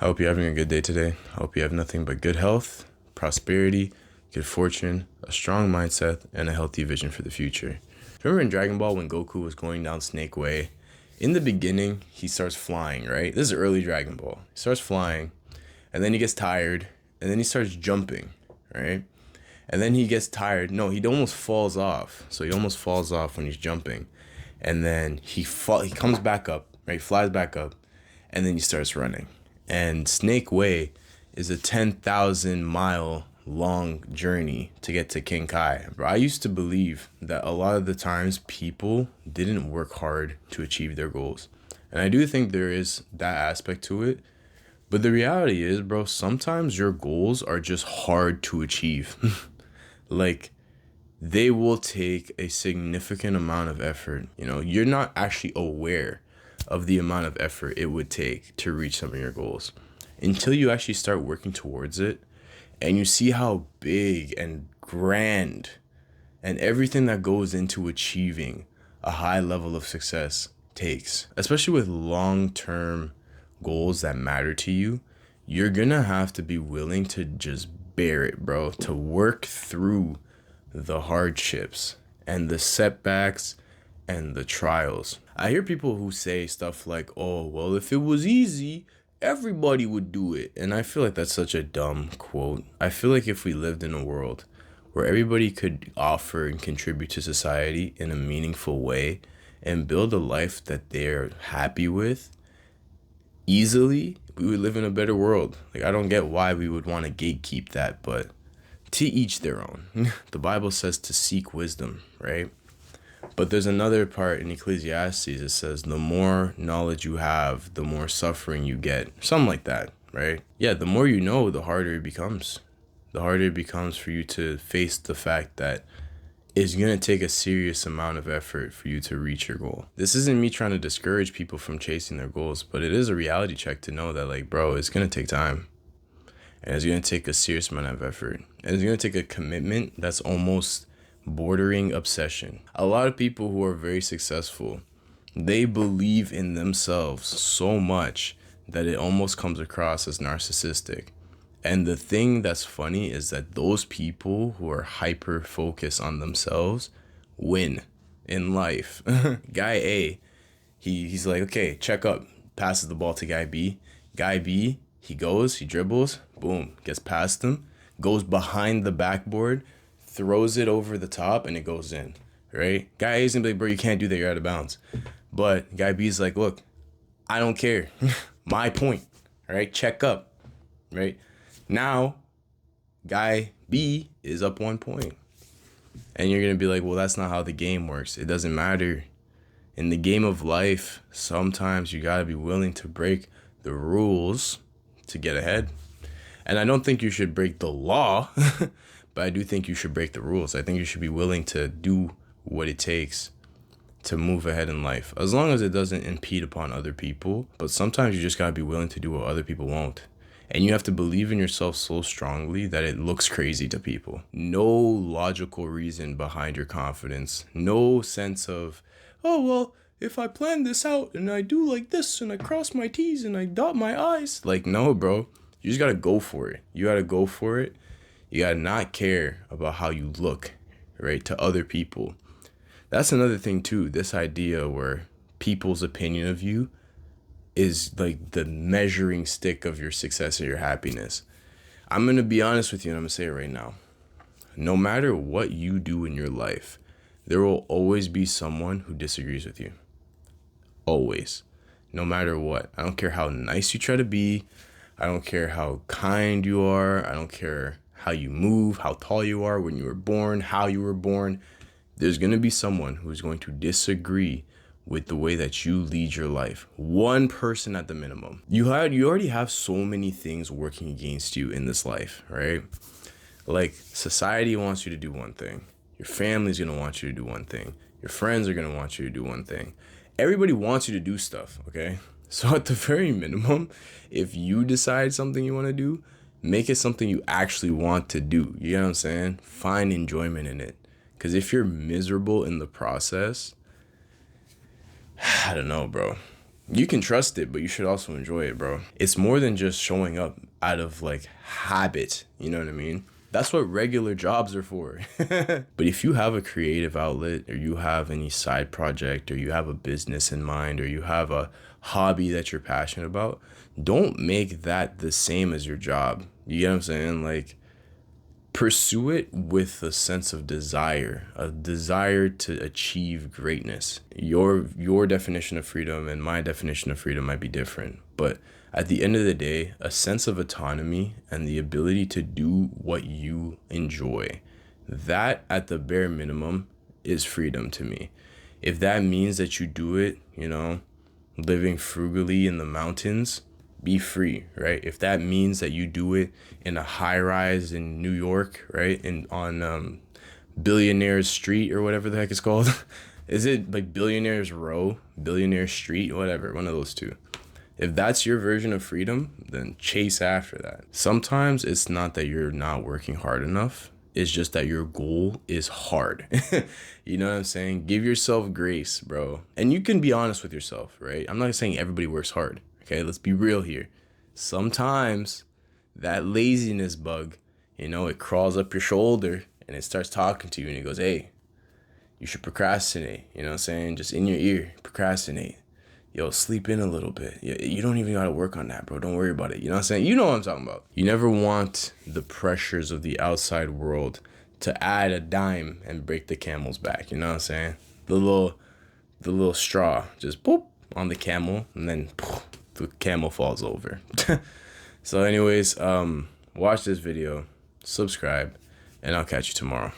I hope you're having a good day today. I hope you have nothing but good health, prosperity, good fortune, a strong mindset, and a healthy vision for the future. Remember in Dragon Ball when Goku was going down Snake Way? In the beginning, he starts flying, right? This is early Dragon Ball. He starts flying, and then he gets tired, and then he starts jumping, right? And then he gets tired. No, he almost falls off. So he almost falls off when he's jumping. And then he comes back up, right? Flies back up, and then he starts running. And Snake Way is a 10,000 mile long journey to get to King Kai. Bro, I used to believe that a lot of the times people didn't work hard to achieve their goals. And I do think there is that aspect to it. But the reality is, bro, sometimes your goals are just hard to achieve. Like, they will take a significant amount of effort. You know, you're not actually aware of the amount of effort it would take to reach some of your goals until you actually start working towards it and you see how big and grand and everything that goes into achieving a high level of success takes, especially with long-term goals that matter to you. You're gonna have to be willing to just bear it, bro, to work through the hardships and the setbacks and the trials. I hear people who say stuff like, oh, well, if it was easy, everybody would do it. And I feel like that's such a dumb quote. I feel like if we lived in a world where everybody could offer and contribute to society in a meaningful way and build a life that they're happy with easily, we would live in a better world. Like, I don't get why we would want to gatekeep that, but to each their own. The Bible says to seek wisdom, right? But there's another part in Ecclesiastes that says the more knowledge you have, the more suffering you get. Something like that, right? Yeah, the more you know, the harder it becomes. The harder it becomes for you to face the fact that it's going to take a serious amount of effort for you to reach your goal. This isn't me trying to discourage people from chasing their goals, but it is a reality check to know that, like, bro, it's going to take time. And it's going to take a serious amount of effort. And it's going to take a commitment that's almost bordering obsession. A lot of people who are very successful, they believe in themselves so much that it almost comes across as narcissistic. And the thing that's funny is that those people who are hyper focused on themselves win in life. Guy A, he's like, okay, check up, passes the ball to guy B. Guy B, he dribbles, boom, gets past him, goes behind the backboard, throws it over the top, and it goes in, right? Guy A's gonna be like, bro, you can't do that, you're out of bounds. But guy B's like, look, I don't care. My point, all right? Check up, right? Now, guy B is up 1 point. And you're gonna be like, well, that's not how the game works. It doesn't matter. In the game of life, sometimes you gotta be willing to break the rules to get ahead. And I don't think you should break the law, but I do think you should break the rules. I think you should be willing to do what it takes to move ahead in life, as long as it doesn't impede upon other people. But sometimes you just gotta be willing to do what other people won't. And you have to believe in yourself so strongly that it looks crazy to people. No logical reason behind your confidence. No sense of, oh, well, if I plan this out and I do like this and I cross my T's and I dot my I's. Like, no, bro. You just gotta go for it. You gotta go for it. You gotta not care about how you look, right, to other people. That's another thing, too. This idea where people's opinion of you is like the measuring stick of your success or your happiness. I'm going to be honest with you, and I'm going to say it right now. No matter what you do in your life, there will always be someone who disagrees with you. Always. No matter what. I don't care how nice you try to be. I don't care how kind you are. I don't care how you move, how tall you are, when you were born, how you were born. There's going to be someone who's going to disagree with the way that you lead your life. One person at the minimum. You already have so many things working against you in this life, right? Like, society wants you to do one thing. Your family's gonna want you to do one thing. Your friends are gonna want you to do one thing. Everybody wants you to do stuff, okay? So at the very minimum, if you decide something you want to do, make it something you actually want to do. You know what I'm saying? Find enjoyment in it. Because if you're miserable in the process, I don't know, bro. You can trust it, but you should also enjoy it, bro. It's more than just showing up out of like habit. You know what I mean? That's what regular jobs are for. But if you have a creative outlet, or you have any side project, or you have a business in mind, or you have a hobby that you're passionate about, don't make that the same as your job. You get what I'm saying? Like, pursue it with a sense of desire, a desire to achieve greatness. Your definition of freedom and my definition of freedom might be different, but at the end of the day, a sense of autonomy and the ability to do what you enjoy, that at the bare minimum is freedom to me. If that means that you do it, living frugally in the mountains, be free, right? If that means that you do it in a high rise in New York, right? On Billionaires Street or whatever the heck it's called. Is it like Billionaires Row, Billionaire Street, whatever, one of those two. If that's your version of freedom, then chase after that. Sometimes it's not that you're not working hard enough. It's just that your goal is hard. You know what I'm saying? Give yourself grace, bro. And you can be honest with yourself, right? I'm not saying everybody works hard. Okay, let's be real here. Sometimes that laziness bug, it crawls up your shoulder and it starts talking to you and it goes, hey, you should procrastinate. You know what I'm saying? Just in your ear, procrastinate. Yo, sleep in a little bit. You don't even gotta work on that, bro. Don't worry about it. You know what I'm saying? You know what I'm talking about. You never want the pressures of the outside world to add a dime and break the camel's back. You know what I'm saying? The little straw, just boop on the camel, and then poof, the camel falls over. So anyways, watch this video, subscribe, and I'll catch you tomorrow.